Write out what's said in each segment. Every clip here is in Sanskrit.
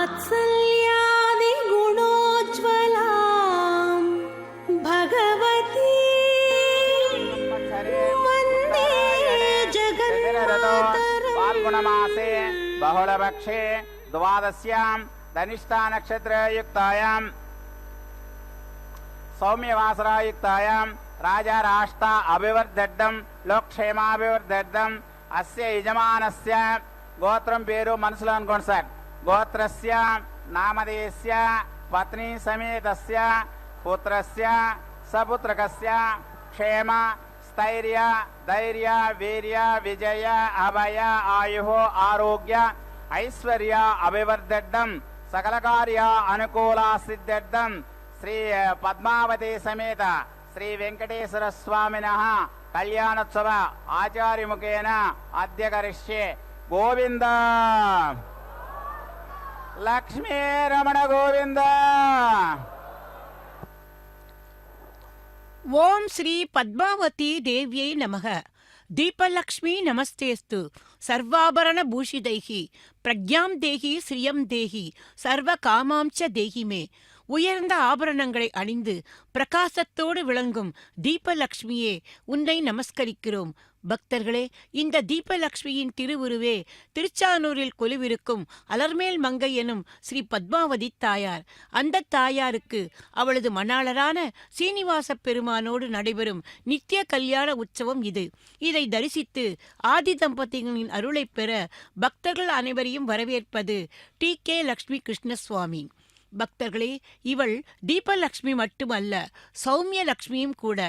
वात्सल्यादि गुणोज्ज्वलां भगवती वन्दे जगन्मातरम्। फाल्गुणमासे बहुलपक्षे द्वादश्यां धनिष्ठा नक्षत्रयुक्तायां सौम्यवासरायुक्तायां राजा राष्ट्र अभिवर्धड्डं लोकक्षेमाभिवर्धड्डं अस्य यजमानस्य गोत्रं पेरु मनसुलो अनुकोंडि सार गोत्रस्य नामधेयस्य पत्नी समेतस्य पुत्रस्य सपुत्रकस्य क्षेम स्थैर्य धैर्य वीर्य विजय अभय आयुः आरोग्य ऐश्वर्य अभिवर्धड्डं सकलकार्य अनुकूला सिद्धड्डं श्री पद्मावती समेत श्री वेंकटेश्वर स्वामिनः कल्याणोत्सव आचार्यमुखेन अद्य करिष्ये। गोविंद लक्ष्मी रमण गोविंद। ओम श्री पद्मावती देव्यै नमः। दीपलक्ष्मी नमस्तेस्तु। सर्वाभरण भूषितैः प्रज्ञां देहि श्रियं देहि सर्व कामांच देहि मे। உயர்ந்த ஆபரணங்களை அணிந்து பிரகாசத்தோடு விளங்கும் தீபலக்ஷ்மியே உன்னை நமஸ்கரிக்கிறோம். பக்தர்களே, இந்த தீபலக்ஷ்மியின் திருவுருவே திருச்சானூரில் கொலுவிருக்கும் அலர்மேல் மங்கை எனும் ஸ்ரீ பத்மாவதி தாயார். அந்த தாயாருக்கு அவளது மணாளரான சீனிவாச பெருமானோடு நடைபெறும் நித்திய கல்யாண உற்சவம் இது. இதை தரிசித்து ஆதி தம்பதிகளின் அருளை பெற பக்தர்கள் அனைவரையும் வரவேற்பது TK லக்ஷ்மி கிருஷ்ணசுவாமி. பக்தர்களே, இவள் தீபலக்ஷ்மி மட்டுமல்ல, சௌமிய லக்ஷ்மியும் கூட.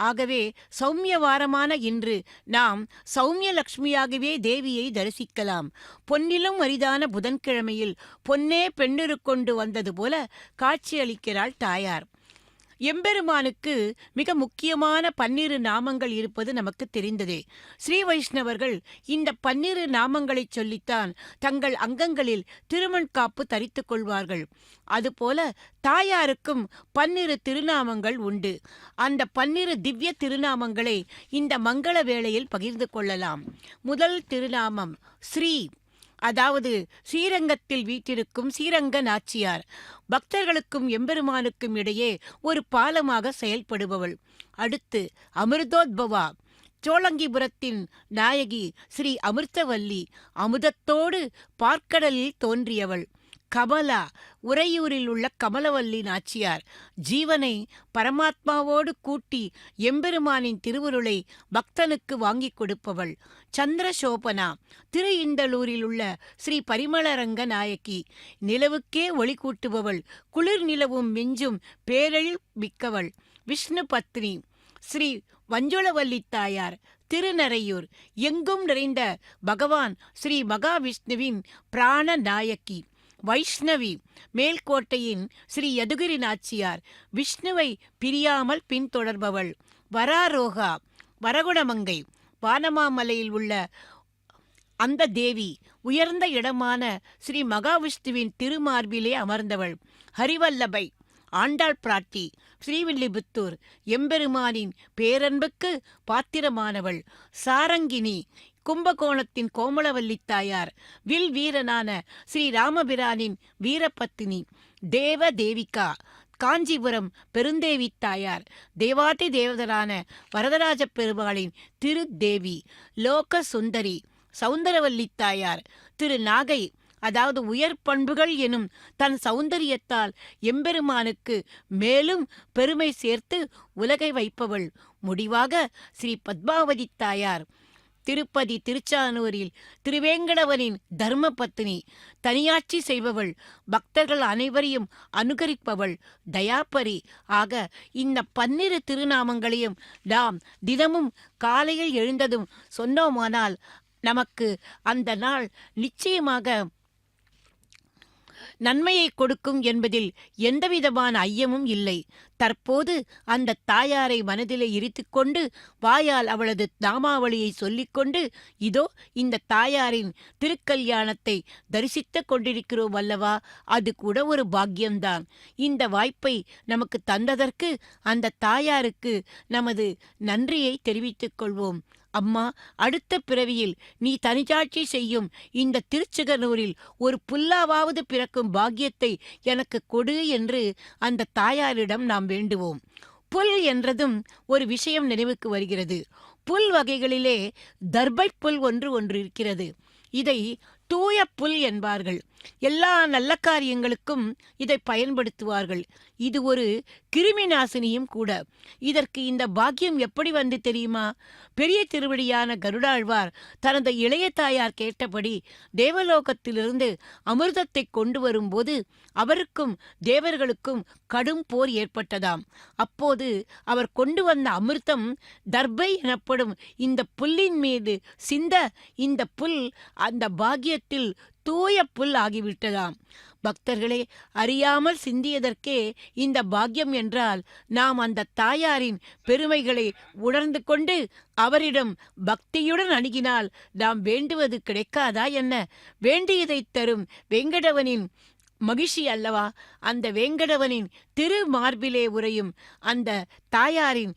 ஆகவே சௌமியவாரமான இன்று நாம் சௌமிய லக்ஷ்மியாகவே தேவியை தரிசிக்கலாம். பொன்னிலும் அரிதான புதன்கிழமையில் பொன்னே பெண்ணிரு கொண்டு வந்தது போல காட்சியளிக்கிறாள் தாயார். எம்பெருமானுக்கு மிக முக்கியமான 12 நாமங்கள் இருப்பது நமக்கு தெரிந்ததே. ஸ்ரீ வைஷ்ணவர்கள் இந்த 12 நாமங்களை சொல்லித்தான் தங்கள் அங்கங்களில் திருமண்காப்பு தரித்துக் கொள்வார்கள். அதுபோல தாயாருக்கும் 12 திருநாமங்கள் உண்டு. அந்த 12 திவ்ய திருநாமங்களை இந்த மங்கள வேளையில் பகிர்ந்து கொள்ளலாம். முதல் திருநாமம் ஸ்ரீ, அதாவது ஸ்ரீரங்கத்தில் வீற்றிருக்கும் ஸ்ரீரங்க நாச்சியார். பக்தர்களுக்கும் எம்பெருமானுக்கும் இடையே ஒரு பாலமாக செயல்படுபவள். அடுத்து அமிர்தோத்பவா, சோழங்கிபுரத்தின் நாயகி ஸ்ரீ அமிர்தவல்லி, அமுதத்தோடு பார்க்கடலில் தோன்றியவள். கமலா, உறையூரில் உள்ள கமலவல்லி நாச்சியார். ஜீவனை பரமாத்மாவோடு கூட்டி எம்பெருமானின் திருவுருளை பக்தனுக்கு வாங்கி கொடுப்பவள். சந்திரசோபனா, திரு இந்தலூரில் உள்ள ஸ்ரீ பரிமளரங்க நாயகி. நிலவுக்கே ஒளி கூட்டுபவள், குளிர் நிலவும் மிஞ்சும் பேரெழில் மிக்கவள். விஷ்ணு பத்னி ஸ்ரீ வஞ்சுளவல்லி தாயார், திருநறையூர். எங்கும் நிறைந்த பகவான் ஸ்ரீ மகாவிஷ்ணுவின் பிராண நாயக்கி. வைஷ்ணவி, மேல்கோட்டையின் ஸ்ரீ யதுகிரி நாச்சியார். விஷ்ணுவை பிரியாமல் பின்தொடர்பவள். வராரோகா, வரகுணமங்கை. வானமாமலையில் உள்ள அந்த தேவி உயர்ந்த இடமான ஸ்ரீ மகாவிஷ்ணுவின் திருமார்பிலே அமர்ந்தவள். ஹரிவல்லபை, ஆண்டாள் பிராட்டி. ஸ்ரீவில்லிபுத்தூர், எம்பெருமானின் பேரன்புக்கு பாத்திரமானவள். சாரங்கினி, கும்பகோணத்தின் கோமளவல்லி தாயார். வில் வீரனான ஸ்ரீ ராமபிரானின் வீரபத்தினி. தேவ தேவிகா, காஞ்சிபுரம் பெருந்தேவி தாயார். தேவாதி தேவதரான வரதராஜ பெருமாளின் திருத்தேவி. லோக சுந்தரி, சௌந்தரவல்லி தாயார். திரு நாகை, அதாவது உயர் பண்புகள் எனும் தன் சௌந்தரியத்தால் எம்பெருமானுக்கு மேலும் பெருமை சேர்த்து உலகை வைப்பவள். முடிவாக ஸ்ரீ பத்மாவதி தாயார். திருப்பதி திருச்சானூரில் திருவேங்கடவனின் தர்ம பத்தினி. தனியாட்சி செய்பவள், பக்தர்கள் அனைவரையும் அனுகரிப்பவள், தயாபரி. ஆக இந்த 12 திருநாமங்களையும் நாம் தினமும் காலையில் எழுந்ததும் சொன்னோமானால் நமக்கு அந்த நாள் நிச்சயமாக நன்மையை கொடுக்கும் என்பதில் எந்தவிதமான ஐயமும் இல்லை. தற்போது அந்த தாயாரை மனதிலே இருத்திக்கொண்டு வாயால் அவளது நாமாவளியை சொல்லிக்கொண்டு இதோ இந்த தாயாரின் திருக்கல்யாணத்தை தரிசித்துக் கொண்டிருக்கிறோம் அல்லவா? அது கூட ஒரு பாக்கியம்தான். இந்த வாய்ப்பை நமக்கு தந்ததற்கு அந்த தாயாருக்கு நமது நன்றியை தெரிவித்துக் கொள்வோம். அம்மா, அடுத்த பிறவியில் நீ தனிச்சாட்சி செய்யும் இந்த திருச்சிகனூரில் ஒரு புல்லாவாவது பிறக்கும் பாக்கியத்தை எனக்கு கொடு என்று அந்த தாயாரிடம் நாம் வேண்டுவோம். புல் என்றதும் ஒரு விஷயம் நினைவுக்கு வருகிறது. புல் வகைகளிலே தர்பை புல் ஒன்று இருக்கிறது. இதை தூய புல் என்பார்கள். எல்லா நல்ல காரியங்களுக்கும் இதை பயன்படுத்துவார்கள். இது ஒரு கிருமி நாசினியும் கூட. இதற்கு இந்த பாக்கியம் எப்படி வந்து தெரியுமா? பெரிய திருவடியான கருடாழ்வார் தனது இளைய தாயார் கேட்டபடி தேவலோகத்திலிருந்து அமிர்தத்தை கொண்டு வரும்போது அவருக்கும் தேவர்களுக்கும் கடும் போர் ஏற்பட்டதாம். அப்போது அவர் கொண்டு வந்த அமிர்தம் தர்பை எனப்படும் இந்த புல்லின் மீது சிந்த இந்த புல் அந்த பாக்கியத்தில் தூய புல் ஆகிவிட்டதாம். பக்தர்களே, அறியாமல் சிந்தியதற்கே இந்த பாக்கியம் என்றால் நாம் அந்த தாயாரின் பெருமைகளை உணர்ந்து கொண்டு அவரிடம் பக்தியுடன் அணுகினால் நாம் வேண்டுவது கிடைக்காதா என்ன? வேண்டியதை தரும் வெங்கடவனின் மகிழ்ச்சி அல்லவா? அந்த வேங்கடவனின் திரு மார்பிலே உறையும் அந்த தாயாரின்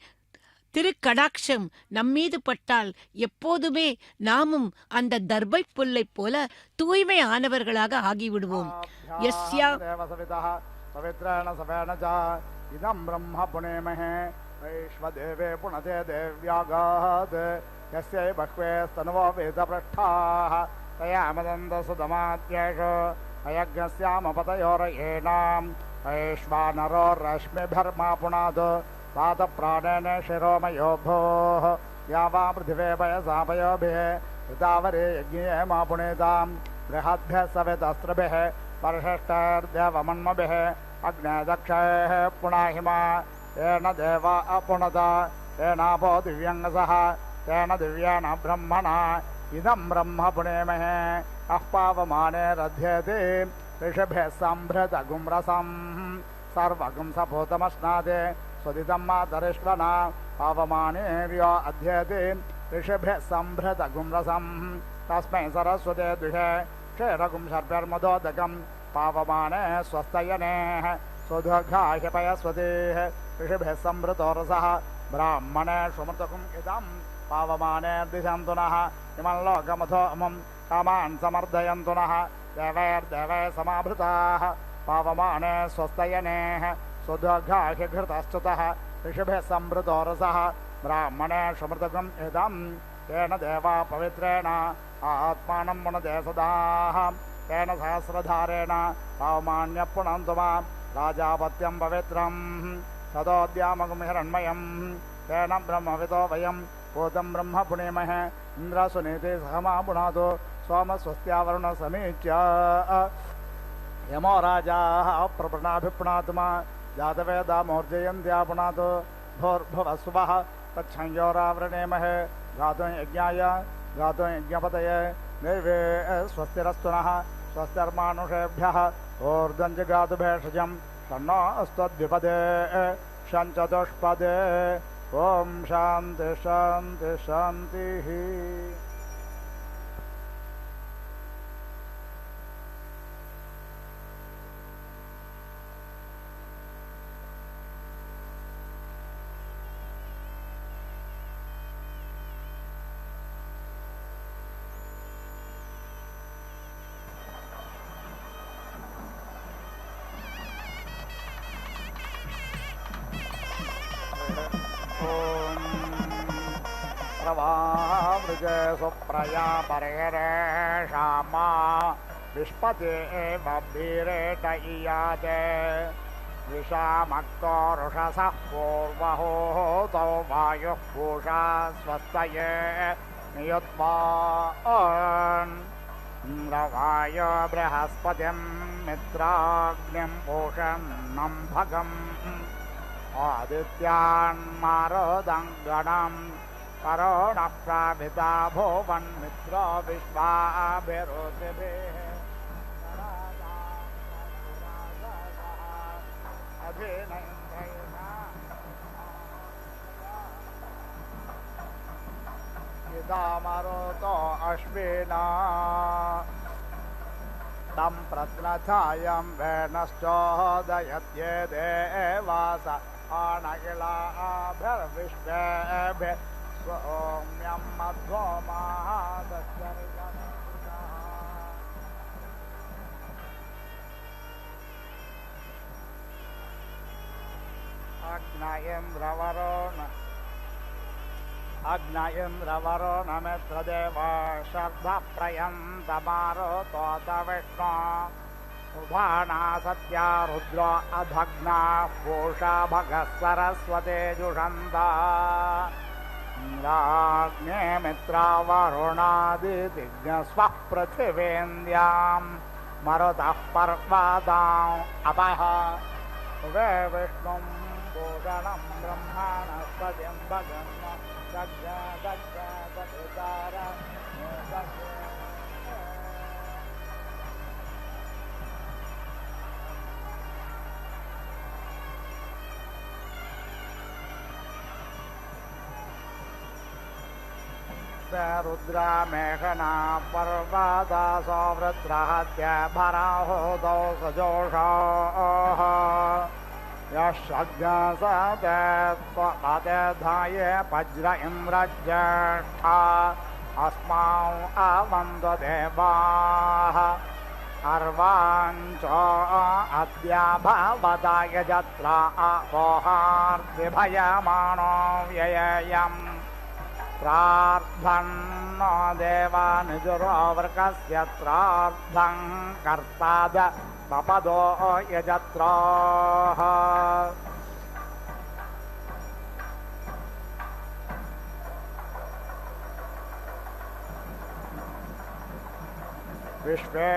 திருக்கடாட்சம் நம்மீது பட்டால் எப்போதுமே நாமும் அந்த தர்பை புல்லைப் போல தூய்மை ஆனவர்களாக ஆகிவிடுவோம். இதம் பிரம்ம புனேமஹே வைஸ்வதேவே புனதே தேவ்யாகாத் யஸ்யை பஹ்வே ஸ்தனுவோ வேதப்ரஷ்டாः தயாமதந்த சுதமாத்யேஷோ அயக்ஞஸ்யாமபதயோரயேனாம் வைஸ்வானரோ ரஷ்மிபிர்மா புனாத் तात प्राणेन शिरोमयो भोः या वा पृथिवे पयसापयोभिः ऋतावरे यज्ञे मा पुणेतां बृहद्भ्यः सवितस्त्रभिः परिशिष्टैर्देवमन्मभिः अग्ने दक्षैः पुणाहिमा तेन देवा अपुणता तेनापो दिव्यङ्गसः तेन दिव्येन ब्रह्मणा इदं ब्रह्म पुणेमहे अः पावमाने रध्यते ऋषिभिः सम्भृतगुं सर्वगुं सपूतमश्नाते स्वदितं मातरिष्वना पावमानेर्यो अध्येति ऋषिभिः सम्भृतगुं तस्मै सरस्वते द्विषे क्षीरगुं शर्पिर्मदोदकं पावमाने स्वस्तयनेः सुदुर्घाह्यपयस्वतीः ऋषिभिः सम्भृतो रसः ब्राह्मणे सुमृतगुम् इदं पावमानेर्दिशन्तु नः इमं लोकमथो अमुं कामान् समर्दयन्तु नः देवैर्देवैः समाभृताः पावमाने स्वस्तयनेः सुदुर्घाह्यघृतश्च्युतः ऋषिभिः सम्भृतो रसः ब्राह्मणे सुमृतगुम् इदं तेन देवा पवित्रेण आत्मानं पुनते सदाः तेन सहस्रधारेण पावमान्यः पुनन्तु मां राजापत्यं पवित्रं ततोद्यामगुं हिरण्मयं तेन ब्रह्मविदो वयं भूतं ब्रह्म पुणेमहे इन्द्रसुनीते सहमा पुनातु सोमस्वस्त्यावरुणसमीच्य यमो राजाः प्रपृणाभिपुनातु मा जातवेदा मोर्जयन्त्या पुनातु भूर्भुवस्वः तच्छंयोरावृणेमहे गातुं यज्ञाय गातुं यज्ञपतये देवे स्वस्तिरस्तु नः स्वस्तिर्मानुषेभ्यः ऊर्ध्वं जगातु भेषजं षण्णो अस्त्वद्विपदे षञ्चतुष्पदे ॐ शान्ति शान्ति शान्तिः. प्रवावृजे सुप्रया परिहरेषामा विष्पते एव वीरेट इयाते विषामक्तो रुषसः पूर्वहोतौ वायुः पूषा स्वस्तये नियुत्वान् इन्द्रवायो बृहस्पतिं मित्राग्निं पूषन्नं भगम् आदित्यान् मारुदङ्गणम् करुणप्राभिता भुवन्मित्रो विश्वाभिरुचिभिः इदामरुतो अश्विना तं प्रत्नछायं वेणश्चोदयत्ये देवास आणकिलाभिर्विश्वेभिः सौम्यं मध्वो महादशर्गणः अग्नयेन्द्रवरो नमित्रदेव शर्धप्रयन्तमारोतोत विष्णु उभाना सत्या रुद्रो अधग्ना पूषा भगः सरस्वते जुषन्ता इन्द्राग्ने मित्रा वरुणादितिज्ञस्वः पृथिवेन्द्यां मरुतः पर्वताम् अपः वे विष्णुं भूषणं ब्रह्मणस्पतिं भगन्म रुद्रा मेघना पर्वता सौवृत्रहत्य भराहोदौ सजोषाः यशग्नसतेधाये वज्र इन्द्रज्येष्ठा अस्मान् अवन्तो देवाः अर्वाञ्च अद्य भवता यजत्रा अपोहार्दिभयमाणो व्ययम् प्रार्थन्नो देवानिजुरोवर्गस्य त्रार्थं कर्ताद पपदो यजत्राः विश्वे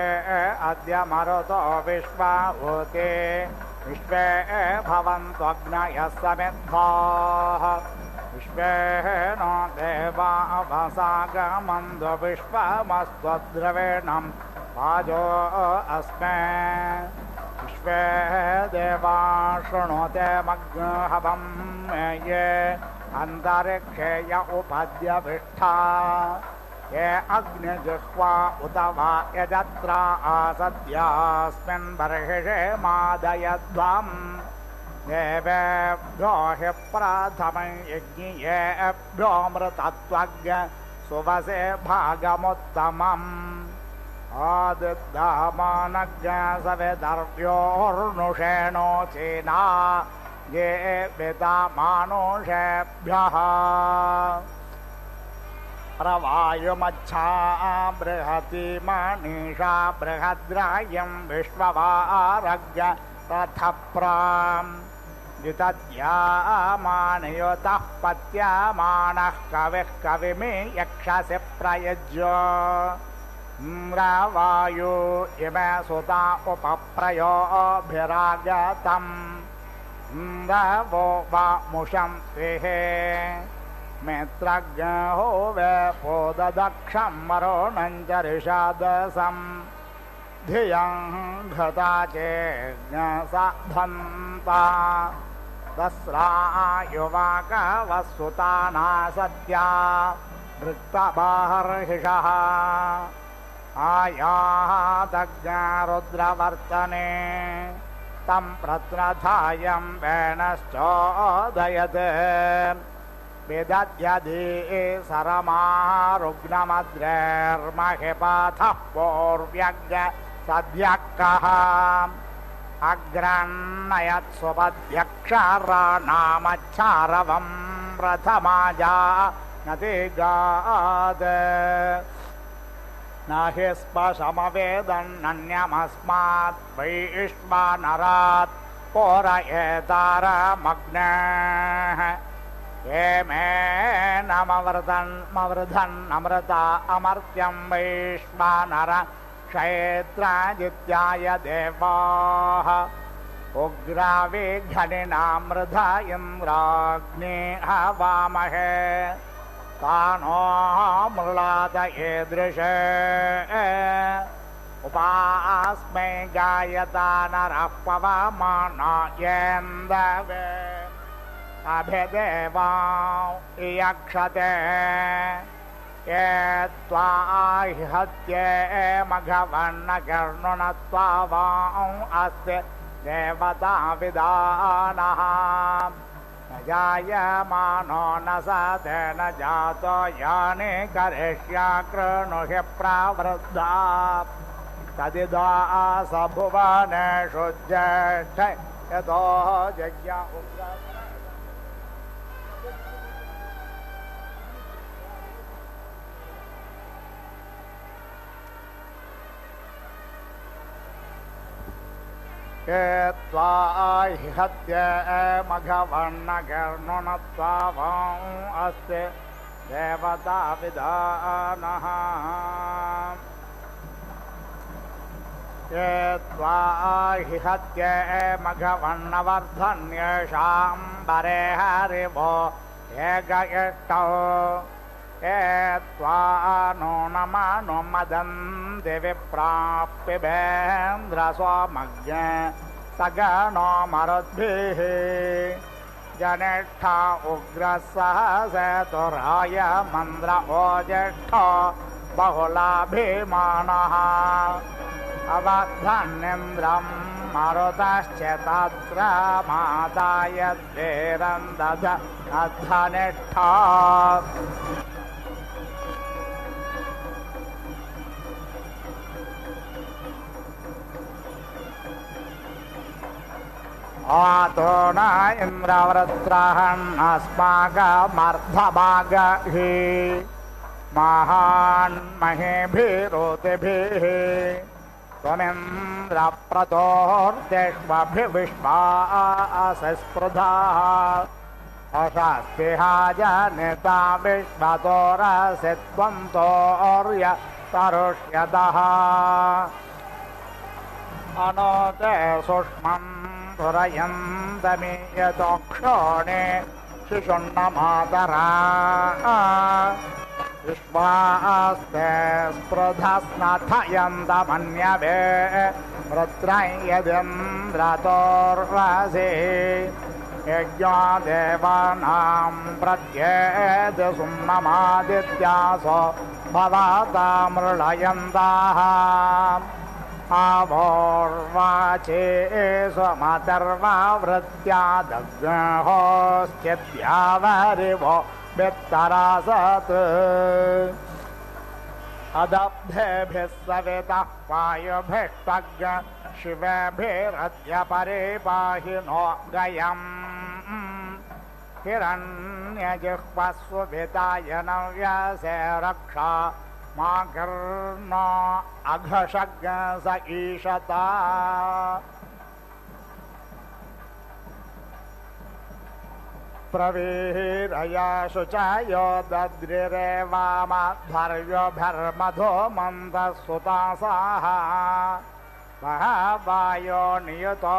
अद्य मरुतो विश्वाहुते विश्वे भवन्त्वग्नयः समिद्धाः विश्वे नो देवा अवसागमन्तो विश्वमस्त्वद्रवेणं वाजो अस्मे विश्वे देवा शृणोते मग्नहवं ये अन्तरिक्षे य उपद्यविष्ठा ये अग्निजिह्वा उत वा यजत्रा आसद्यास्मिन् बर्हिषे मादयध्वम् देवेभ्यो हि प्रथमं यज्ञियेभ्योऽमृतत्वज्ञ सुवसे भागमुत्तमम् आदिद्धामानज्ञ सवितर्व्योर्नुषेणोचिना ये वितामानुषेभ्यः प्रवायुमच्छा बृहति मनीषा बृहद्रायं विश्ववारज्ञ रथप्राम् युतद्यामानयुतः पत्यामानः कविः कविमि यक्षसि प्रयुज्य इन्द्रवायु इमे सुता उपप्रयोभिरागतम् इन्द्रवो वामुषं स्विहे मित्रज्ञो वे पोददक्षं वरुणं च ऋषादसम् धियं घता चेज्ञसाधन्ता दस्रा युवाकवसुताना सत्या वृत्तबाहर्हिषः आयातज्ञरुद्रवर्तने तं प्रत्नथायं वेणश्चोदयत् विदध्यधि सरमारुग्नमद्रेर्महिपाथः पूर्व्यज्ञ सद्यक्कः अग्रन्नयत्सुपध्यक्षराणामच्छारवं प्रथमाजा नतिगात् न हि स्पशमवेदन्नन्यमस्मात् वैश्वानरात् पोरयेतारमग्नेः ये मे नमवृधन्नमृता अमर्त्यं वैश्वानर क्षेत्रादित्याय देवाः उग्राविघ्निनामृध इन्द्राग्ने हवामहे तानो मृळात ईदृशे उपास्मै गायता नरः पवमानायेन्दवे अभिदेवा इयक्षते ये त्वा हत्ये मघवन्नकर्णुनत्वा वां अस्य देवता विदानः जायमानो न सातेन जातो यानि करिष्या कृणुहि प्रवृद्धा तदिदा स भुवनेषु ज्येष्ठ यतो यज्ञ त्वा हि हत्य मघवर्णगर्णुणत्वावं अस्ति देवता विधानः त्वा हि हत्य मघवर्णवर्धन्येषां बरे हरिवो एकयष्टौ त्वा नो नमनो मदन्ति विप्राप्यभेन्द्र स्वमज्ञ सगणो मरुद्भिः जनिष्ठा उग्रसः सेतुराय मन्द्र ओज्येष्ठो बहुलाभिमानः अवधन्निन्द्रं मरुतश्च तत्र मादाय द्वेरन्दध अधनिष्ठा आतो न इन्द्रवृत्रहन्नस्माकमर्धभागहि महान्महेभिरोतिभिः त्वमिन्द्रप्रतोर्देष्वभिविश्वासि स्पृधाः अशास्तिहा जनिता विश्वतोरसि त्वं तोर्य तरुष्यतः अनोते सूक्ष्मम् सुरयन्तमीयतोक्षोणे शिशुन्नमातरा विश्वास्ते स्पृधस्नथयन्तमन्यवे वृत्रं यदिन्द्रतोर्वसि यज्ञो देवानां प्रत्येति सुम्नमादित्यासो भवता मृळयन्ताः आवोर्वाचे स्वमतर्वावृत्यादग्नहोश्चिद्यावरिवो वित्तरासत् अदब्धेभिः सवितः वायुभिष्टग् शिवेभिरद्य परे पाहि नो गयम् हिरण्यजिह्वस्वभिताय नव्यसे रक्षा माघर्नो अघशग् स ईशता प्रवीरया शुचयो दद्रिरेवामध्वर्योभिर्मधो मन्दसुतासाः बहवायो नियुतो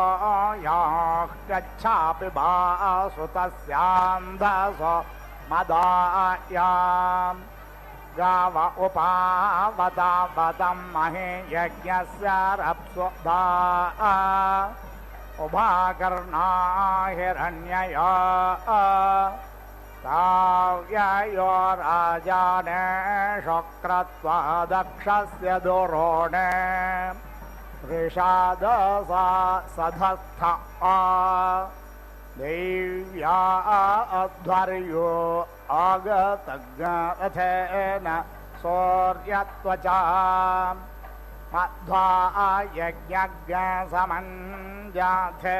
याश्चापि भासुतस्यान्धसो मदायाम् गाव उपावतावतं महे यज्ञस्य रप्सुधा उभाकर्णा हिरण्यया ताव्ययो राजाने शुक्रत्वा दक्षस्य दुरोणे ऋषादसा सधस्थ देव्या अध्वर्यो आगतज्ञरथेन सौर्यत्वचा मध्वा यज्ञज्ञसमञ्जाथे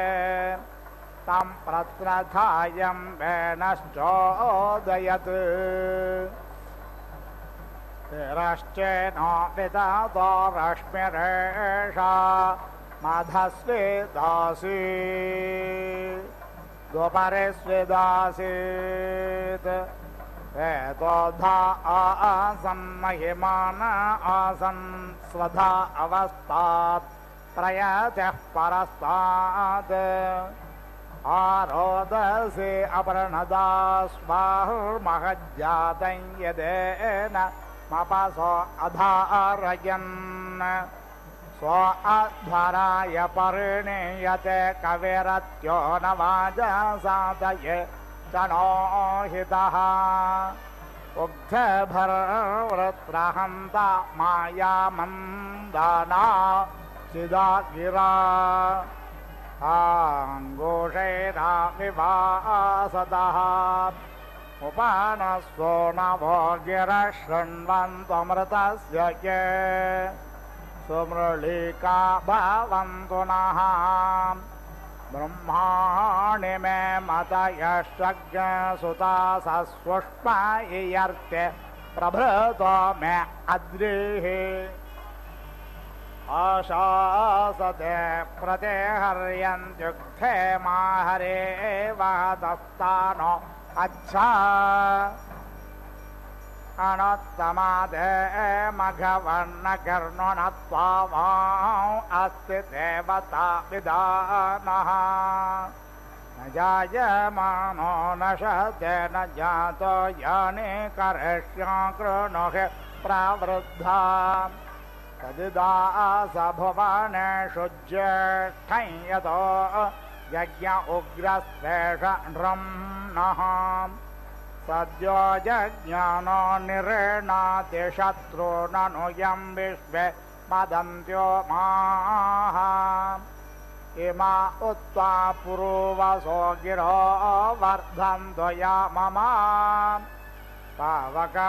तं प्रत्रथायं वेनश्चोदयत् तिरश्चेनो विदतो रश्मिरेषा मधस्वेदासी द्वपरे स्वेदासीत् एतोधा आसन् महिमान आसन् स्वधा अवस्थात् प्रयतः परस्तात् आरोदसे अपरणदा स्वाहुर्महज्जातं यदेन मपसो अधारयन् स्व अध्वराय परिणीयते कविरत्यो न वाजसादये चनोहितः उग्धभर्वृत्रहन्ता मायामन्दना चिदा गिरा आङ्गोषैराविवासदः उपानस्वो नवो गिरः शृण्वन्त्वमृतस्य ये सुमृळिका भवन्तु नः ब्रह्माणि मे मतयश्चज्ञसुता सस्पुष्पयर्ते प्रभृतो मे अद्रिः आशासते प्रतिहर्यन्त्युक्थे माहरे वहतस्तानो अच्छा अनोत्तमादे मघवन्नकर्णुनत्वा वां अस्ति देवता विधानः न जायमानो न शते न जातो यानि करिष्यं कृणुहि प्रवृद्धा तदिदास भुवनेषु ज्येष्ठं यतो यज्ञ उग्रस्वेष नृम्नः सद्यो जज्ञानो निरेणाति शत्रूननुयं विश्वे वदन्त्यो माः इमा उत्वा पुरुवसो गिरो वर्धन्तो याममा पावकवाहर्णाशु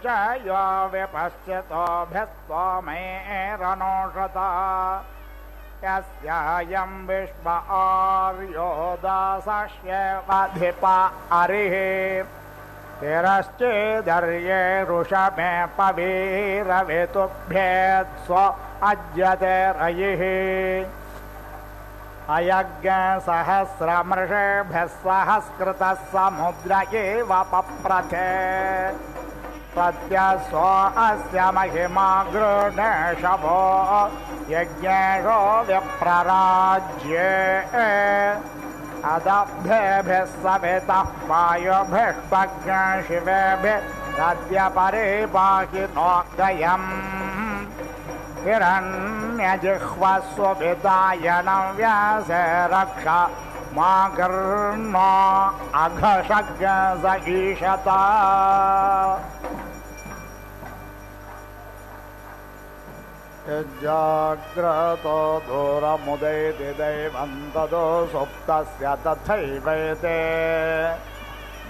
च यो विपश्चितोऽभ्यस्त्वमेरनोषता यस्यायं विश्व आर्यो दासस्येवाधिप हरिः तिरश्चेदर्ये ऋषमे पवीरवितुभ्येत्स्व अज्यते रयिः अयज्ञसहस्रमृषेभ्यः सहस्कृतः समुद्र एव पप्रथे प्रत्यस्व अस्य महिमा गृणेशवो यज्ञेषो विप्रराज्ये अदभ्येभिः सवितः वायुभिष्पज्ञ शिवेभिरद्य परिपाहिनोदयम् हिरण्यजिह्वस्वभिदायनं व्यासे रक्षा मा कर्णो अघशज्ञ स ईशता यज्जाग्रतो दूरमुदैति दैवं ततो सुप्तस्य तथैवैते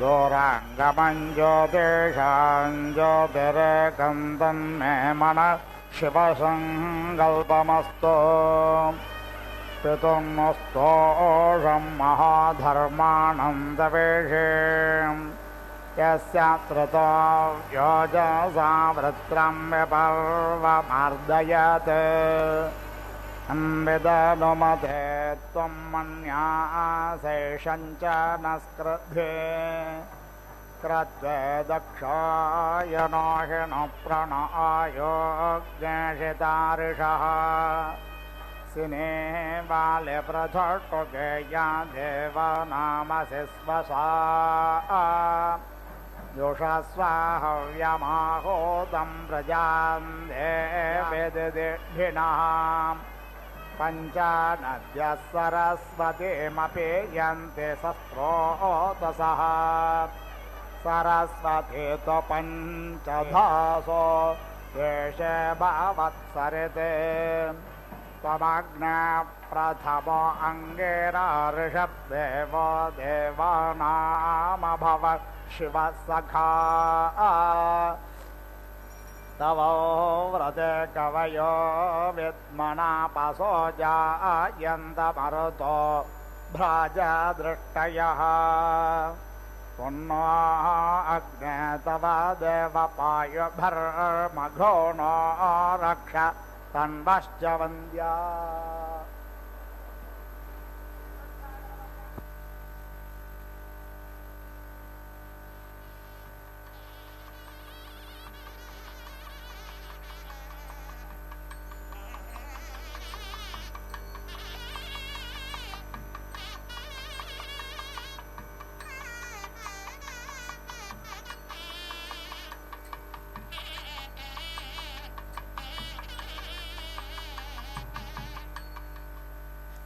दूराङ्गमं ज्योतिषां ज्योतिरेकं तन्मे मनः शिवसङ्कल्पमस्तु पितुर्नस्तोषं महाधर्माणं तवेषें यस्य त्रुतो योजसा वृत्रं विपर्वमार्दयत् अन्विदनुमते त्वं मन्यासेषं च न स्कृध्ये क्रत्वे दक्षायनो हिनो प्रणयोज्ञेषितारिषः सिने बाले प्रथोष्टुकेया देवनामसि स्वसा योषस्वाहव्यमाहोदं प्रजां देवेदिभिनः पञ्चानद्यः सरस्वतीमपि यन्ति शस्त्रोतसः सरस्वती तो पञ्चधासो देशे भवत्सरिते त्वमग्ने प्रथमो अङ्गेरा ऋषभदेवो देवानामभव शिवसखा तव व्रते कवयो विद्मनापसो जायन्तमरुतो भ्राजदृष्टयः पुन्नो अग्ने तव देवपायुभर्मघो नो रक्ष तन्वश्च वन्द्या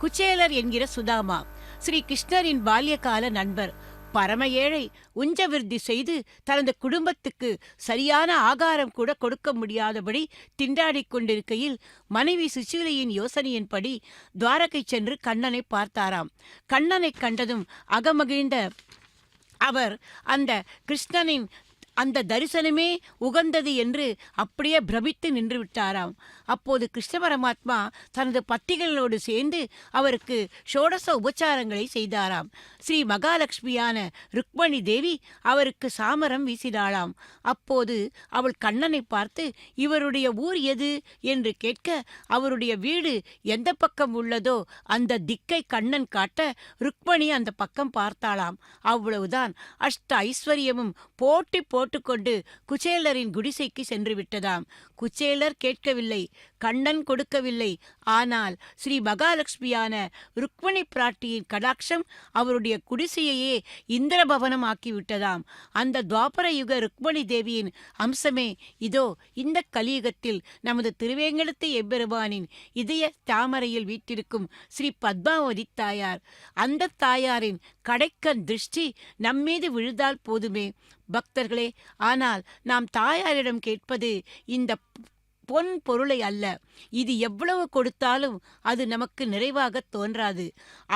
குச்சேலர் என்கிற சுதாமா ஸ்ரீ கிருஷ்ணரின் பால்யகால நண்பர். பரம ஏழை உஞ்சவிருத்தி செய்து தனது குடும்பத்துக்கு சரியான ஆகாரம் கூட கொடுக்க முடியாதபடி திண்டாடிக் கொண்டிருக்கையில் மனைவி சுசீலையின் யோசனையின்படி துவாரகை சென்று கண்ணனை பார்த்தாராம். கண்ணனை கண்டதும் அகமகிழ்ந்த அவர் அந்த கிருஷ்ணனின் அந்த தரிசனமே உகந்தது என்று அப்படியே பிரமித்து நின்று விட்டாராம். அப்போது கிருஷ்ண பரமாத்மா தனது பத்திகளோடு சேர்ந்து அவருக்கு ஷோடச உபச்சாரங்களை செய்தாராம். ஸ்ரீ மகாலட்சுமியான ருக்மணி தேவி அவருக்கு சாமரம் வீசினாளாம். அப்போது அவள் கண்ணனை பார்த்து இவருடைய ஊர் எது என்று கேட்க அவருடைய வீடு எந்த பக்கம் உள்ளதோ அந்த திக்கை கண்ணன் காட்ட ருக்மணி அந்த பக்கம் பார்த்தாளாம். அவ்வளவுதான். அஷ்ட ஐஸ்வர்யமும் போட்டி போட்டுக்கொண்டு குச்சேலரின் குடிசைக்கு சென்று விட்டதாம். குச்சேலர் கேட்கவில்லை, கண்ணன் கொடுக்கவில்லை. ஆனால் ஸ்ரீ மகாலட்சுமியான ருக்மணி பிராட்டியின் கடாட்சம் அவருடைய குடிசையையே இந்திரபவனம் ஆக்கிவிட்டதாம். அந்த துவாபர யுக ருக்மணி தேவியின் அம்சமே இதோ இந்த கலியுகத்தில் நமது திருவேங்கடத்து எம்பெருமானின் இதய தாமரையில் வீற்றிருக்கும் ஸ்ரீ பத்மாவதி தாயார். அந்த தாயாரின் கடைக்கண் திருஷ்டி நம்மீது விழுந்தால் போதுமே பக்தர்களே. ஆனால் நாம் தாயாரிடம் கேட்பது இந்த பொன் பொருளை அல்ல. இது எவ்வளவு கொடுத்தாலும் அது நமக்கு நிறைவாக தோன்றாது.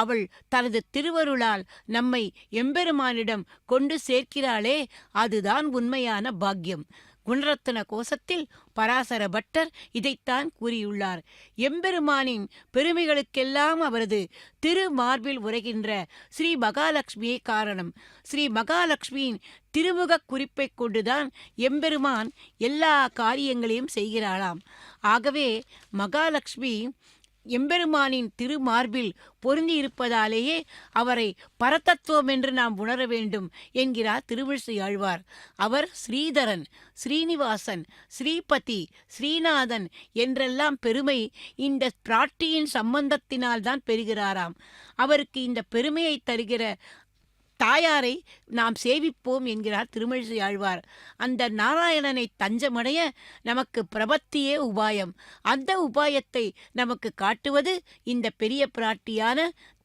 அவள் தனது திருவருளால் நம்மை எம்பெருமானிடம் கொண்டு சேர்க்கிறாளே, அதுதான் உண்மையான பாக்கியம். குணரத்ன கோசத்தில் பராசர பட்டர் இதைத்தான் கூறியுள்ளார். எம்பெருமானின் பெருமைகளுக்கெல்லாம் அவரது திருமார்பில் உரைகின்ற ஸ்ரீ மகாலட்சுமியே காரணம். ஸ்ரீ மகாலட்சுமியின் திருமுக குறிப்பை கொண்டுதான் எம்பெருமான் எல்லா காரியங்களையும் செய்கிறாளாம். ஆகவே மகாலட்சுமி எம்பெருமானின் திருமார்பில் பொருந்தி இருப்பதாலேயே அவரை பரதத்துவம் என்று நாம் உணர வேண்டும் என்கிறார் திருமிழிசை ஆழ்வார். அவர் ஸ்ரீதரன், ஸ்ரீனிவாசன், ஸ்ரீபதி, ஸ்ரீநாதன் என்றெல்லாம் பெருமை இந்த பிராட்டியின் சம்பந்தத்தினால்தான் பெறுகிறாராம். அவருக்கு இந்த பெருமையை தருகிற தாயாரை நாம் சேவிப்போம் என்கிறார் திருமிழிசை ஆழ்வார். அந்த நாராயணனை தஞ்சமடைய நமக்கு பிரபத்தியே உபாயம். அந்த உபாயத்தை நமக்கு காட்டுவது இந்த பெரிய பிராட்டியான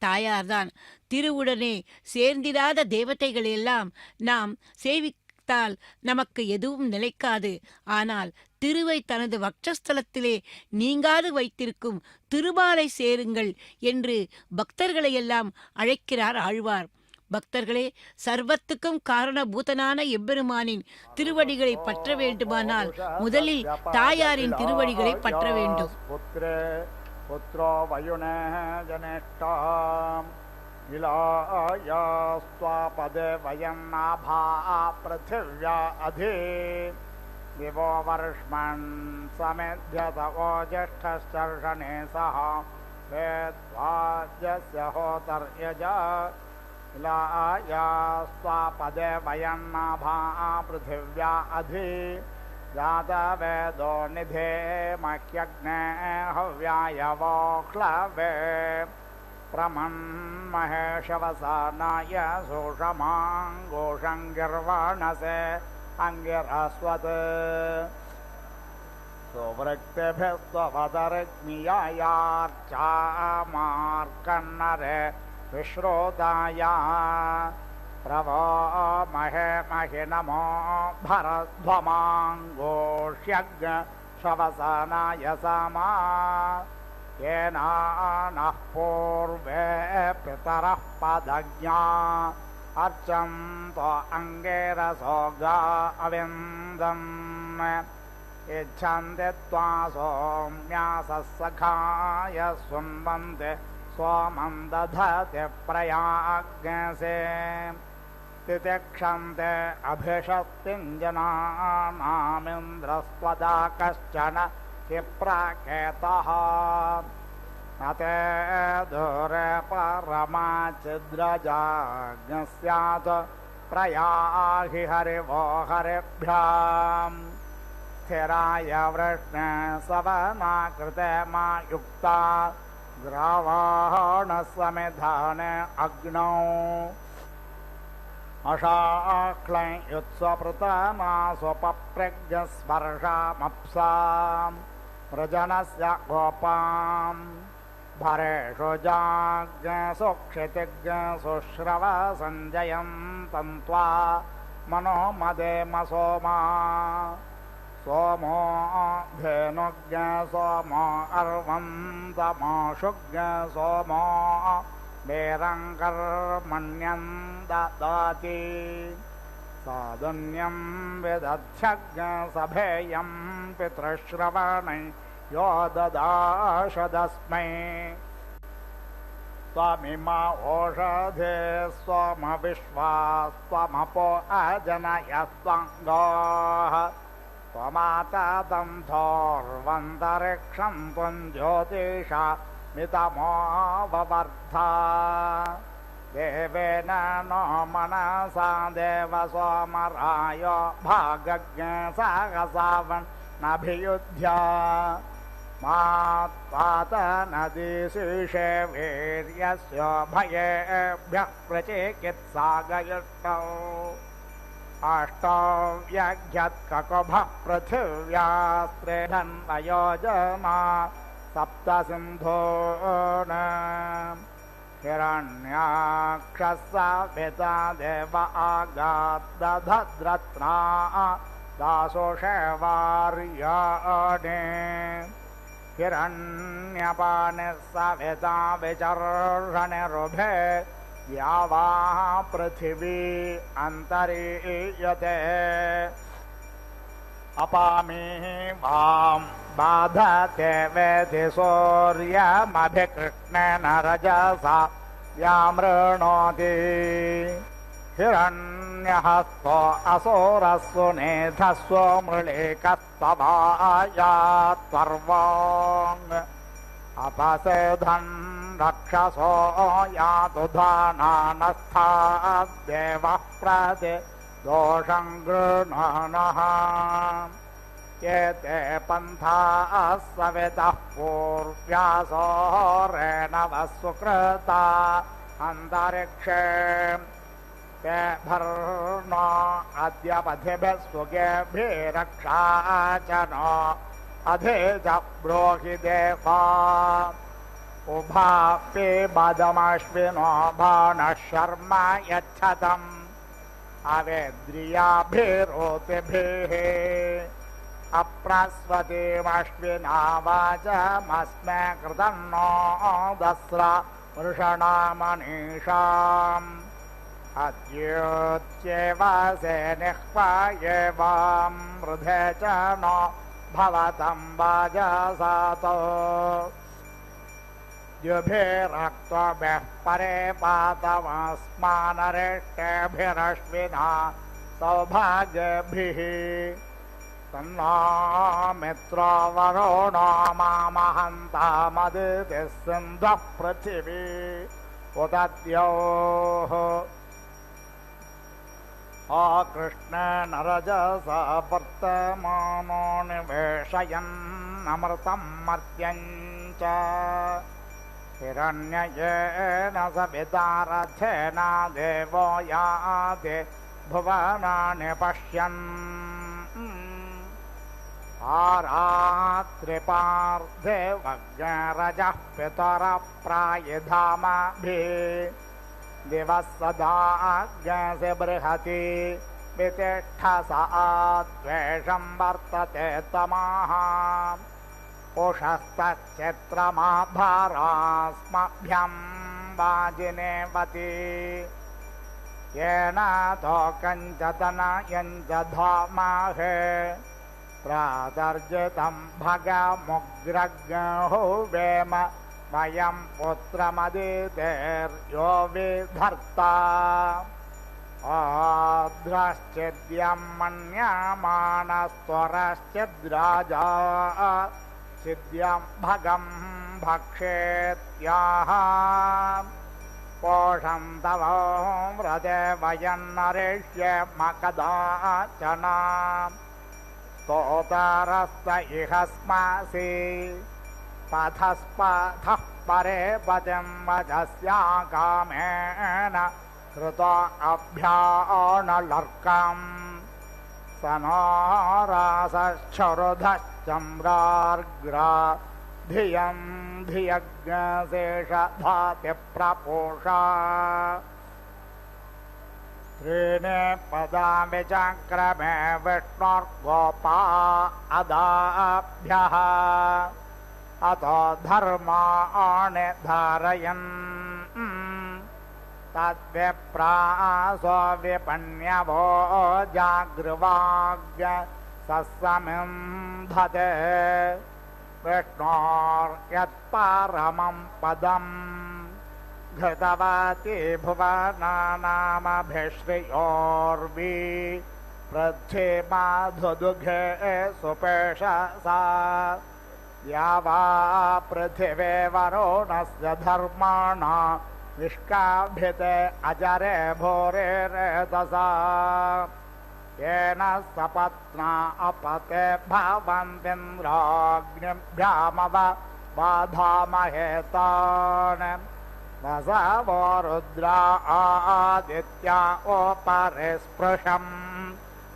தாயார்தான். திருவுடனே சேர்ந்திராத தேவதைகளெல்லாம் நாம் சேவித்தால் நமக்கு எதுவும் நிலைக்காது. ஆனால் திருவை தனது வக்ஷஸ்தலத்திலே நீங்காது வைத்திருக்கும் திருமாலை சேருங்கள் என்று பக்தர்களையெல்லாம் அழைக்கிறார் ஆழ்வார். பக்தர்களே, சர்வத்துக்கும் காரணபூதனான எம்பெருமானின் திருவடிகளை பற்ற வேண்டுமானால் முதலில் தாயாரின் திருவடிகளை பற்ற வேண்டும். புத்ரோ வயுனே ஜனேஷ்டாம் இலாயாஸ்வாபதே வயன்னாபா பிருத்திவ்யா அதே விவோ வர்ஷ்மன் சமேத்யத ஓஜஷ்டர்ஷனே சஹ வேத்வாஜஸ்ய ஹோதர்யஜா இலாயாஸ்வாபதே வயன்னாபா பிருத்திவ்யா அதே जातवेदो निधे मह्यग्ने हव्यायवोक्लवे प्रमन्महेशवसानाय सुषमाङ्गोषङ्गिर्वाणसे अङ्गिरस्वत् सुवृक्तिभिस्त्वपदरग्मियायार्चामार्कन्नरे विश्रोताया प्रवो महे महि नमो भरध्वमाङ्गोष्यज्ञ शवसानाय समा येना नः पूर्वे पितरः पदज्ञा अर्चन्तो अङ्गेरसोगा अविन्दन् इच्छन्ति त्वा सौम्यासः सखाय सुन्वन्ति सोमं दधति प्रयाज्ञसे तितिक्षन्ते अभिषत्तिञ्जनानामिन्द्रस्त्वदा कश्चन क्षिप्राकेतः न ते दूरे परमाचिद्रजाज्ञस्यात् प्रयाहि हरिवो हरिभ्याम् स्थिराय वृष्णे सवनाकृते मा युक्ता ग्रावाणसमिधाने अग्नौ अशाक्लै युत्स्वपृतमास्वपप्रज्ञस्पर्शामप्सां व्रजनस्य गोपां भरेषु जाज्ञसु क्षितिज्ञसु श्रव सञ्जयन्तन्त्वा मनो मदेमसोमा सोमो धेनुज्ञ सोमो अर्वन्तमोषुज्ञ सोमो वेरङ्कर्मण्यं ददाति साधुन्यं विदध्यज्ञ सभेयं पितृश्रवणै यो ददाशदस्मै त्वमिमा ओषधे स्वमविश्वा त्वमपो अजनयस्त्वङ्गाः त्वमातदन्थोर्वन्तरिक्षं त्वं ज्योतिषा मितमोऽववर्धा देवेन नो मनसा देव सोमरायो भागज्ञ सहसावन्नभियुध्या मात्पात नदीशीषे वीर्यस्य भयेभ्यः प्रचिकित्सागयुष्टौ अष्टौ व्यघ्यत्ककुभः पृथिव्यास्त्रेधन्वयोजना सप्त सिन्धून् हिरण्याक्षस्सविता देव आगाद्दधद्रत्ना दासोषेवार्याणे हिरण्यपाणिः सविता विचर्षणिरुभे द्यावा पृथिवी अन्तरीयते अपामि वां बाधते वेधि सूर्यमभिकृष्णेन रजसा व्यामृणोति हिरण्यहस्तो असुरस्सु नेधस्सु मृळीकस्तवायात्पर्वाङ् अपसेधन् रक्षसो यातु धानानस्थाद्देवः प्रति दोषं गृह्णानः एते पन्थाः सवितः पूर्व्यासो रेणवः सुकृता अन्तरिक्षे ते भर्नो अद्य पथिभिः सुगेभिरक्षा च नो अधे च ब्रूहि देवा उभापि बदमश्विनो भानः शर्म यच्छतम् अवेद्रियाभिरोतिभिः अप्रस्वतीमश्विना वाचमस्मे कृतन्नो दस्रा वृषणामनीषाम् अद्योच्येव से निःपाये वां मृधे च नो भवतं वाजसातो द्युभिरक्त्वभिः परे पातमस्मानरिष्टेभिरश्विना सौभाग्यभिः तन्नो मित्रो वरुणो मामहन्तामदितिः सिन्धुः पृथिवी उदद्योः कृष्णेन रजसा वर्तमानो निवेशयन्नमृतं मर्त्यं च हिरण्ययेन सविता देवो याति भुवनानि पश्यन् आरात्रिपार्धे वज्ररजः पितरः प्रायिधामभिः दिवः सदाज्ञसे बृहति वितिष्ठसा द्वेषं वर्तते तमाः उषस्तच्चित्रमाभारास्मभ्यं वाजिनेवति येन तोकञ्चतनयञ्च धामाहे प्रातर्जितं भगमुग्रज्ञो वेम वयं पुत्रमदितेर्यो विधर्ता आद्रश्चिद्यं मन्यमानस्त्वरश्चिद्राजा चिद्यं भगं भक्षेत्याह पोषं तव व्रते वयन्नरिष्येम कदाचन स्तोतरस्त इह स्मसि पथस्पथः परे पतिं वचस्या कामेन कृतो अभ्यानलर्कम् स नो रासच्छरुधश्चम्रार्ग्रा धियं धियज्ञशेषधातिप्रपूषा त्रीणि पदानि चक्रमे विष्णुर्गोपा अदाभ्यः अतो धर्माणि धारयन् तद्विप्रासो विपण्यवो जागृवाग्य सस्समिन्धते विष्णोर्यत्परमं पदम् घृतवती भुवनानामभिश्रियोर्वी पृथ्वीमाधुदुघे सुपेशसा या वा पृथिवे वरुणस्य धर्माणा निष्काभ्यते अजरे भोरे रेतसा येन सपत्ना अपते भवन्तीन्द्राग्निभ्यामव बाधामहे तान् वसवो रुद्रा आदित्या उपरिस्पृशम्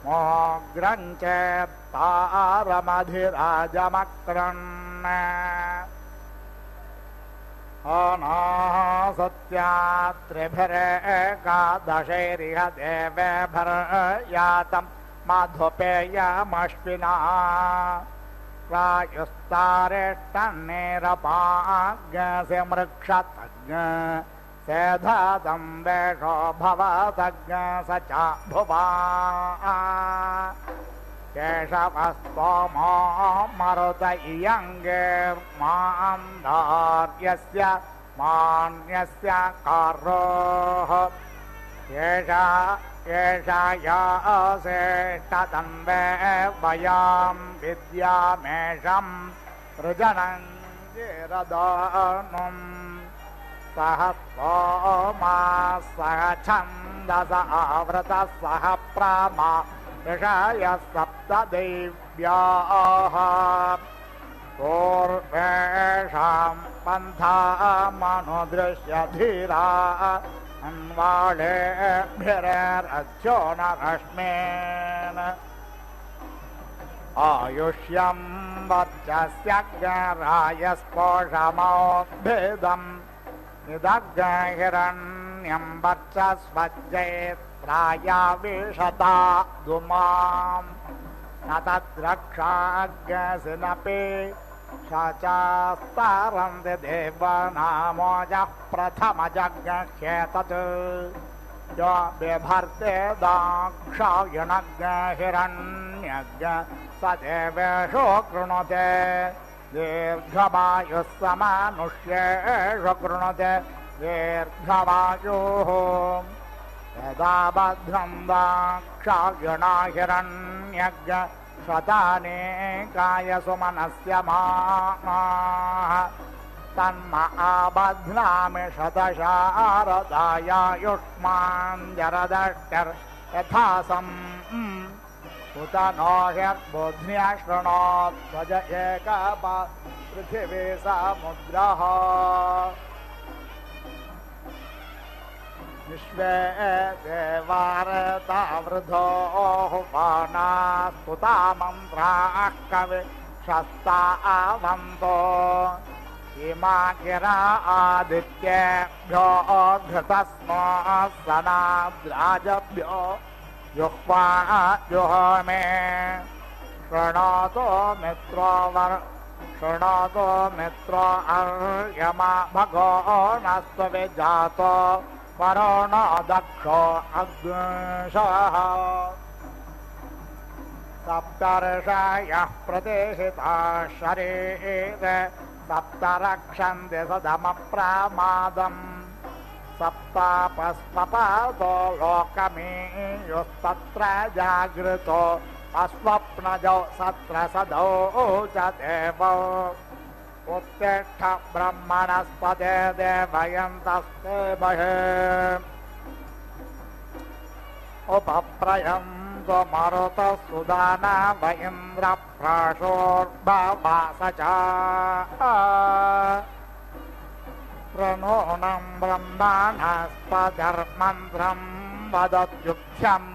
मोग्रं चेत्तारमधिराजमक्रन् अनासत्या त्रिभिरेकादशैरिह देवेभिर्यातं मधुपेयमश्विना प्रायुस्तारेष्टन्नेरपाज्ञसे मृक्षतज्ञ सेधतं वेषो भवतज्ञ स च भुवा केशवस्तोमो मरुत इयङ्गेर्मान्दार्यस्य मान्यस्य कारोः एषा यासेष्टतन्वे वयां विद्यामेषं सृजनं गिरदानुम् सह स्तोमा सह छन्दस आवृतः सह प्रामा ऋषयः सप्तदेव्याः पूर्वेषां पन्थामनुदृश्य धीरा अन्वाळेभिरर्ज्यो न रश्मेन् आयुष्यं वर्चस्यग्रायस्पोषमोद्भिदम् निदग्हिरण्यं वर्चस्वज्जैत्रायाविशता दुमां न तद्रक्षाज्ञसिनपि शचास्तरन्ति देवानामोजः प्रथमजग्ह्येतत् यो बिभर्ते दाक्षायणज्ञहिरण्यज्ञ स देवेषु कृणुते दीर्घवायुः समानुष्येषु कृणुते दीर्घवायुः यदा भद्रं दाक्षायणाहिरण्यज्ञ शतानेकाय सुमनस्य माः तन्म आबध्नामि शतशारदायुष्माञ्जरदष्टिर्यथासम् उत नो ह्यर्बुध्न्या शृणोत्वज एकप पृथिवी समुद्रः विश्वे देवारतावृधोः बाणास्तुता मन्त्राः कवि शस्तावन्तो इमा गिरा आदित्येभ्यो घृतस्मो सनाद्राजभ्यो जुह्वा जुहोमे शृणोतो मित्रो अर्यमा भगो नस्तु विजातो वरुणो दक्षो अग्निशः सप्तर्षयः प्रतिहिताः शरीरे सप्त रक्षन्ति सदमप्रमादम् सप्तापस्पपातो लोकमीयुस्तत्र जागृतो अस्वप्नजौ सत्र सदौ च देवौ उत्तिष्ठ ब्रह्मणस्पते देवयन्तस्ते महे उपप्रयन्तो मरुतः सुदानव इन्द्रप्राशोर्भवास च प्रणूनं ब्रह्मणस्पतिर्मन्त्रं वदत्युक्त्यम्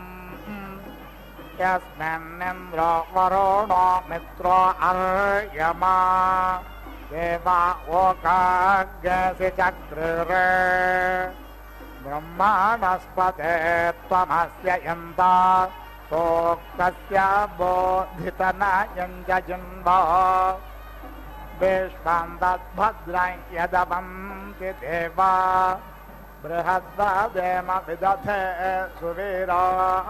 यस्मिन्निन्द्रो वरुणो मित्रो अर्यमा देवा ओकाग्यसि चक्रिरे ब्रह्माणस्पते त्वमस्य यन्ता सोक्तस्य बोधितनयञ्च जिन्वा विश्वं तद्भद्रं यदवन्ति देवा बृहद्वदेम विदधे सुवीराः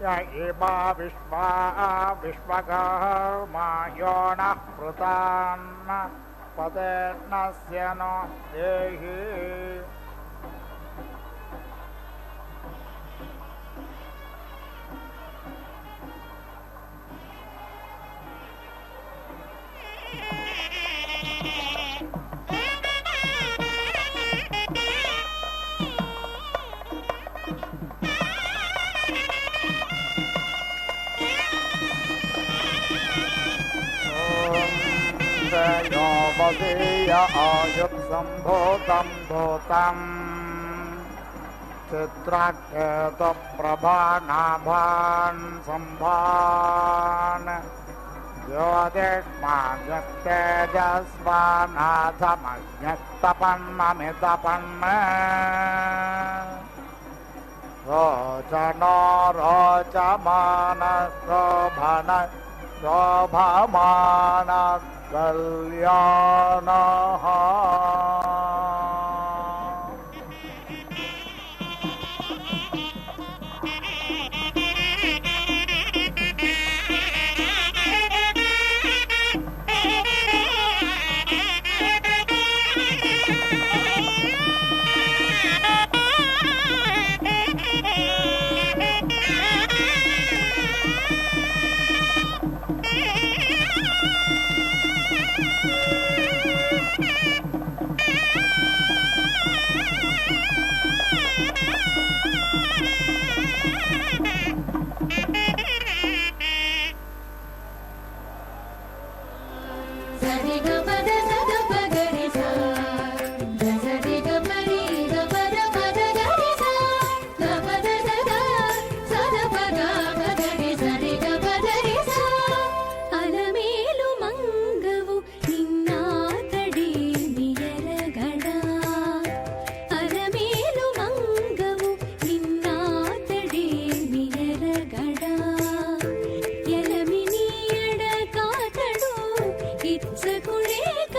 य इमा विश्वा विश्वकर्मा यो नः पृतान्न पदेर्नस्य नो देहि यो वसीय आयुत्सम्भूतं भूतं चित्राख्यतप्रभानाभान् सम्भान् ज्योतिष्माजत्तेजस्वानाथमज्ञस्तपन्नमितपन् रोचनो रोचमानशोभन शोभमान कल्याणः ಎಲಮಿನಿಯಡ ಕಾತಡು ಕಿಚ್ಚ ಕುಳೇಕ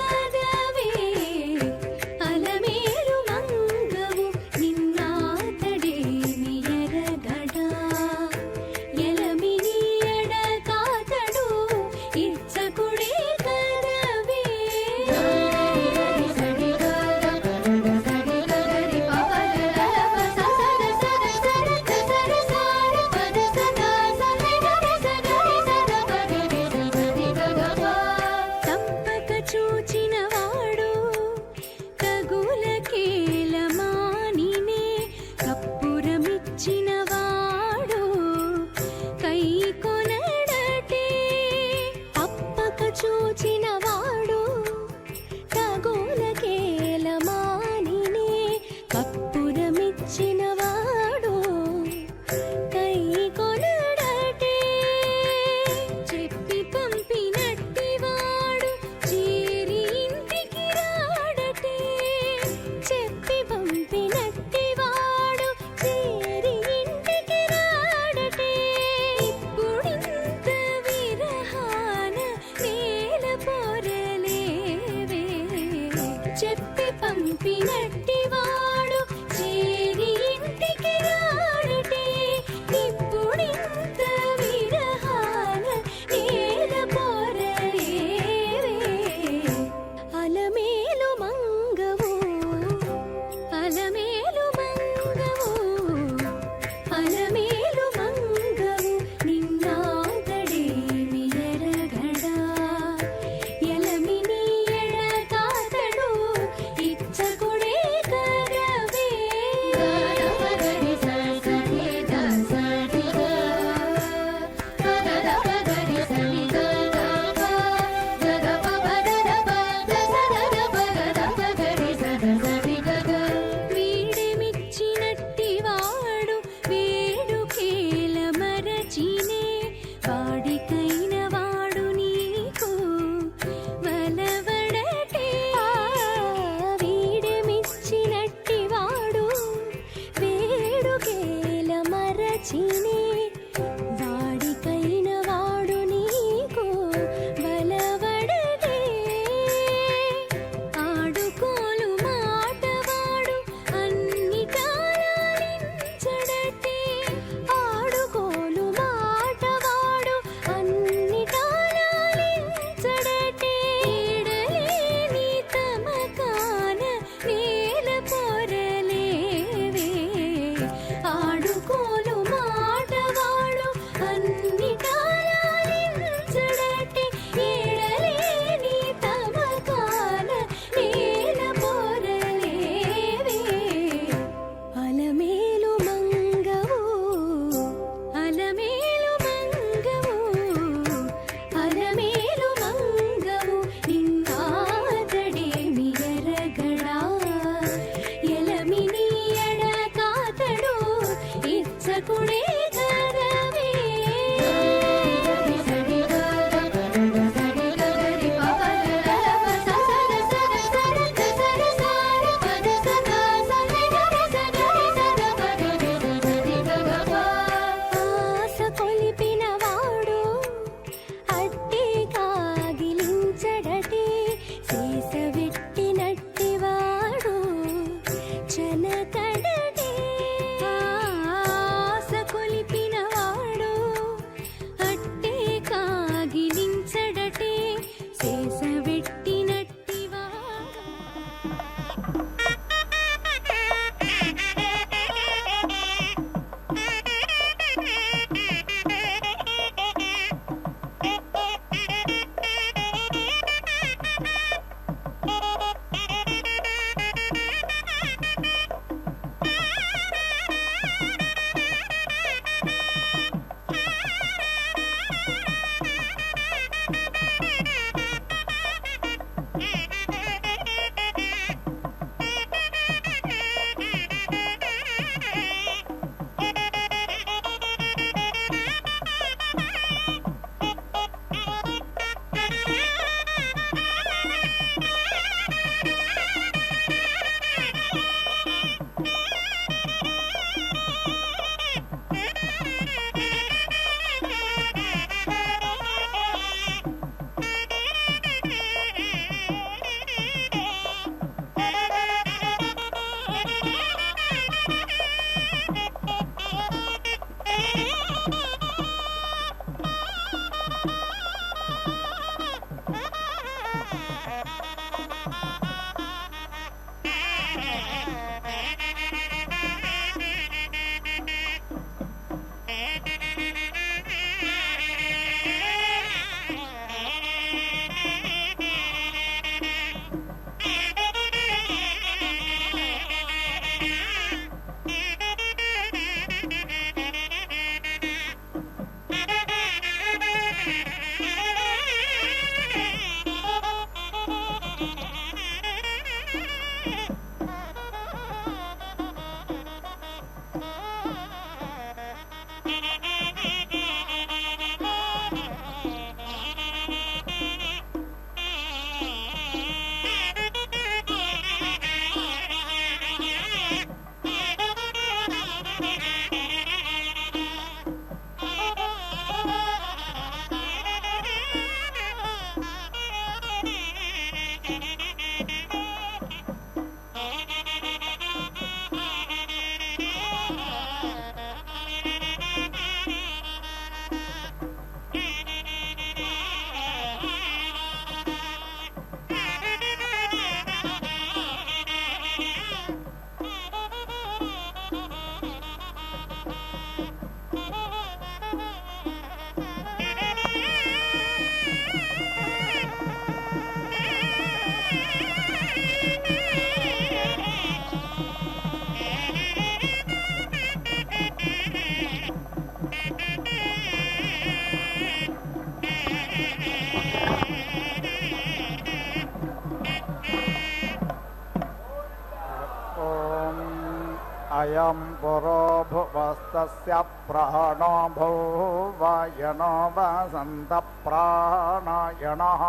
अयं पुरो भुवस्तस्य प्राणो भुवयनो वसन्त प्राणायणः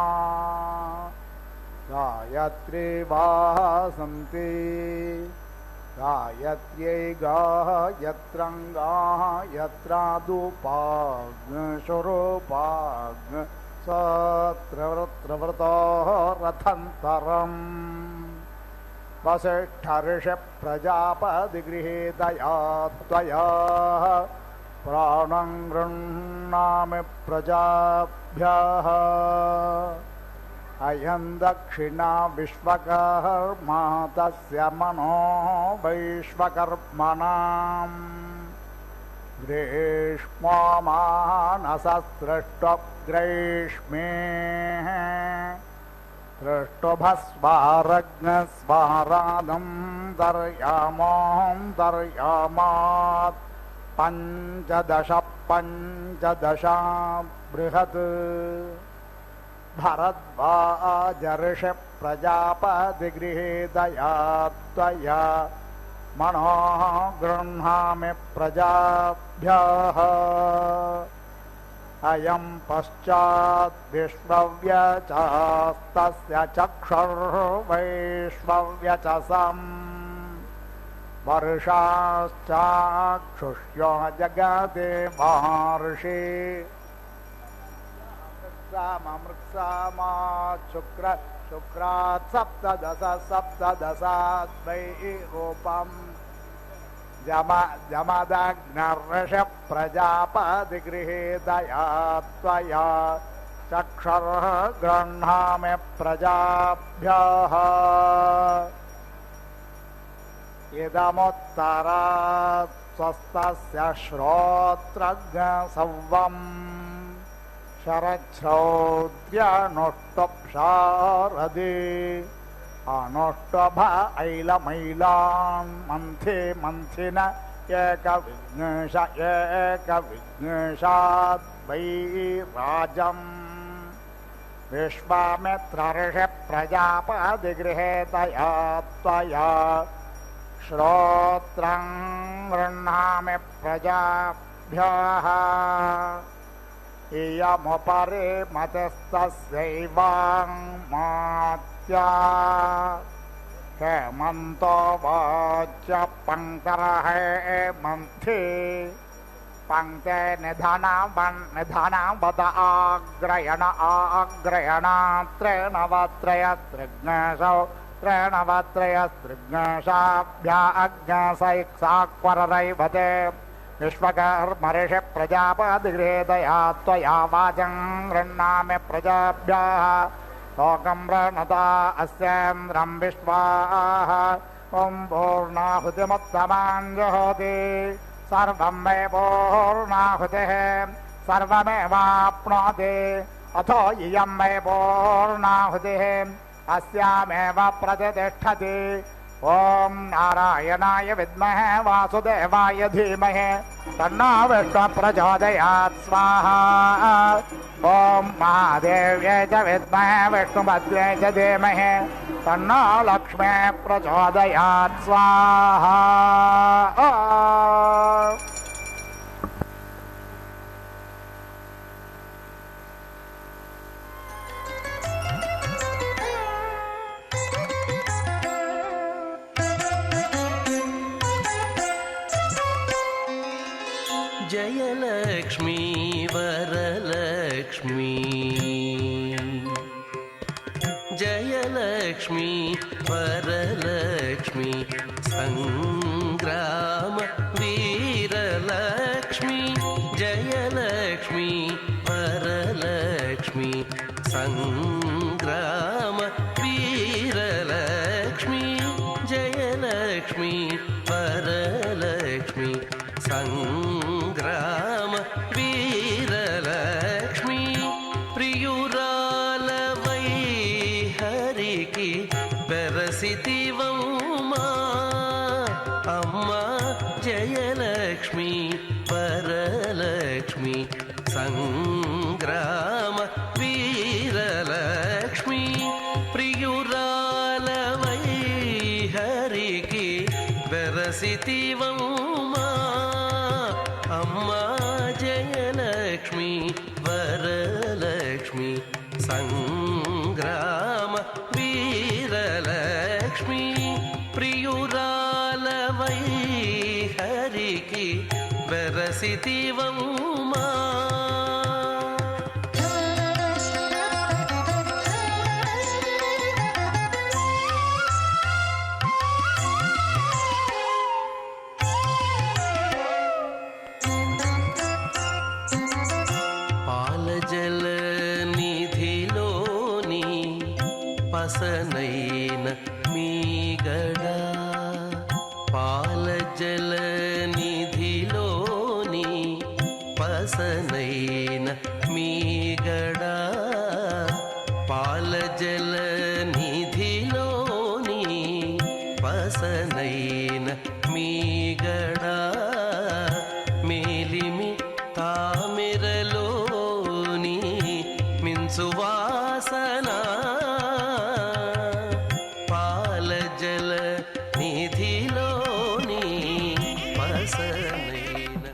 गायत्री वासन्ति गायत्र्यै गायत्रं गायत्रादुपाग्निशुरूपाग्नि सत्रवृत्रवृतो रथन्तरम् वसिष्ठर्षि प्रजापतिगृहीतया त्वया प्राणं गृह्णामि प्रजाभ्यः अयं दक्षिणा विश्वकर्मा तस्य मनो वैश्वकर्मणाम् ग्रीष्मो मानससृष्टग्रैष्मे दृष्टुभस्वारग्नस्वारादं दर्यामों दर्यामात् पञ्चदश बृहत् भरद्वाजर्षि प्रजापतिगृहीतया त्वया मनो गृह्णामि प्रजाभ्यः अयं पश्चात् विश्वव्यचास्तस्य चक्षुर्वैश्वव्यचसम् वर्षाश्चाक्षुष्यो जगते महर्षि शुक्रात् सप्तदशात् वै रूपम् जमदग्नर्षि प्रजापतिगृहीतया त्वया चक्षुर् गृह्णामि प्रजाभ्यः इदमुत्तरात् स्वस्तस्य श्रोत्रज्ञसंवम् शरच्छ्रौद्र्यनुष्टुप्शारदि अनुष्टुभ ऐलमैलान् मन्थे मन्थिन एकविघ्नेशात् वै राजम् विश्वामित्रर्षि प्रजापतिगृहीतया त्वया श्रोत्रं गृह्णामि प्रजाभ्यः इयमुपरि मतस्तस्यैवाङ्मात्या हेमन्तो वाच पङ्क्तरहेमन्थे पङ्क्ते निधनावद आग्रयणात्रेणवत्रयस्त्रिघ्नेशौ त्रेणवत्रयस्त्रिघ्नेशाभ्या अज्ञसैक्साक्वररैवते विश्वकर्मर्षि प्रजापतिगृहीतया त्वया वाचं गृह्णामि प्रजाभ्यः लोकं प्रणता अस्येन्द्रं विश्वाः ॐ पूर्णाहुतिमुत्तमां जुहोति सर्वं मे पूर्णाहुतिः सर्वमेवाप्नोति अथो इयं मे पूर्णाहुतिः अस्यामेव प्रतिष्ठति। ॐ नारायणाय विद्महे वासुदेवाय धीमहि तन्नो विष्णुः प्रचोदयात् स्वाहा। ॐ महादेव्यै च विद्महे विष्णुपत्न्यै च धीमहि तन्नो लक्ष्मीः प्रचोदयात् स्वाहा। जयलक्ष्मी वरलक्ष्मी जयलक्ष्मी वरलक्ष्मी संग्राम वीरलक्ष्मी जयलक्ष्मी वरलक्ष्मी संग्राम वीरलक्ष्मी जयलक्ष्मी वरलक्ष्मी संग्राम वीरलक्ष्मी प्रियुरालवै हरिकी बेरसितिवम्मा अम्मा जयलक्ष्मी वरलक्ष्मी संग्राम वीरलक्ष्मी प्रियुरालवै हरिकी बेरसितिवम्मा अम्मा जयलक्ष्मी वरलक्ष्मी संग्राम वीरलक्ष्मी प्रियुरालवै हरिकी बेरसितिवम्मा పసనైన మీగడా పాలజల నిధిలోని పసనైన మీగడా పాలజల నిధిలోని పసనైన మీగడా మేలిమి తామిరలోని మిన్సువాసన నిధిలోని పసనైన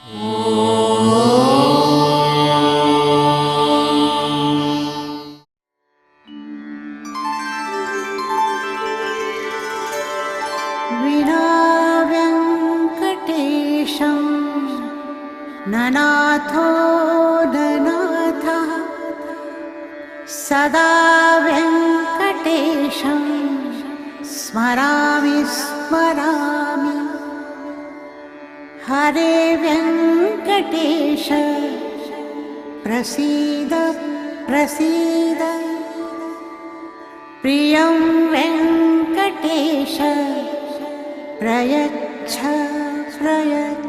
विना व्यङ्कटेशं ननाथो ननाथः सदा व्यङ्कटेशं स्मरामि स्मरामि हरे व्यङ्कटेश प्रसीद प्रसीद प्रियं वेङ्कटेश प्रयच्छ प्रयच्छ